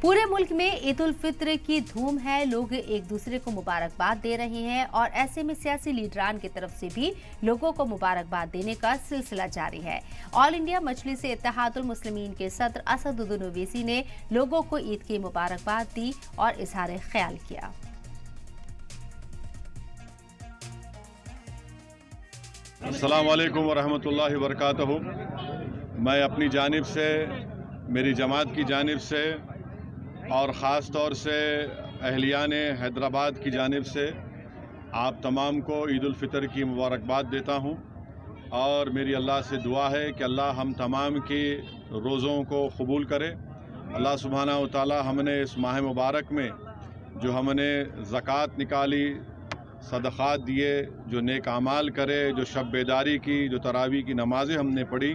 पूरे मुल्क में ईद उल फित्र की धूम है। लोग एक दूसरे को मुबारकबाद दे रहे हैं और ऐसे में सियासी लीडरान की तरफ से भी लोगों को मुबारकबाद देने का सिलसिला जारी है। ऑल इंडिया मजलिस इत्तेहादुल मुस्लिमीन के सदर असदुद्दीन ओवैसी ने लोगों को ईद की मुबारकबाद दी और इजहार ख्याल किया। अस्सलाम वालेकुम वरहमतुल्लाहि वबरकातुहू। मैं अपनी जानिब से, मेरी जमात की जानिब से और ख़ास तौर से अहलियान हैदराबाद की जानिब से आप तमाम को ईद उल फितर की मुबारकबाद देता हूँ और मेरी अल्लाह से दुआ है कि अल्लाह हम तमाम की रोज़ों को कबूल करे। अल्लाह सुब्हानहू व तआला हमने इस माह मुबारक में जो हमने ज़कात निकाली, सदक़ात दिए, जो नेक आमाल करे, जो शब बेदारी की, जो तरावी की नमाज़ें हमने पढ़ी,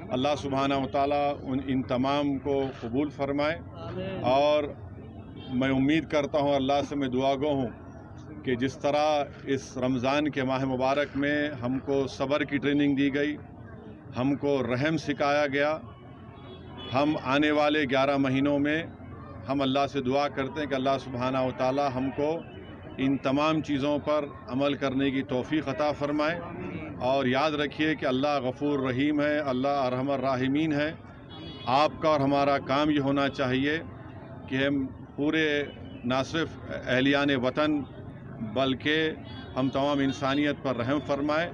अल्लाह सुब्हानहू व तआला इन तमाम को कबूल फरमाए। और मैं उम्मीद करता हूँ, अल्लाह से मैं दुआगो हूँ कि जिस तरह इस रमज़ान के माह मुबारक में हमको सब्र की ट्रेनिंग दी गई, हमको रहम सिखाया गया, हम आने वाले 11 महीनों में हम अल्लाह से दुआ करते हैं कि अल्लाह सुब्हानहू व तआला हमको इन तमाम चीज़ों पर अमल करने की तौफ़ीक़ अता फ़रमाए। और याद रखिए कि अल्लाह गफ़ूर रहीम है, अल्लाह अरहमर राहिमीन है। आपका और हमारा काम ये होना चाहिए कि हम पूरे ना सिर्फ अहलियान वतन बल्कि हम तमाम इंसानियत पर रहम फरमाएँ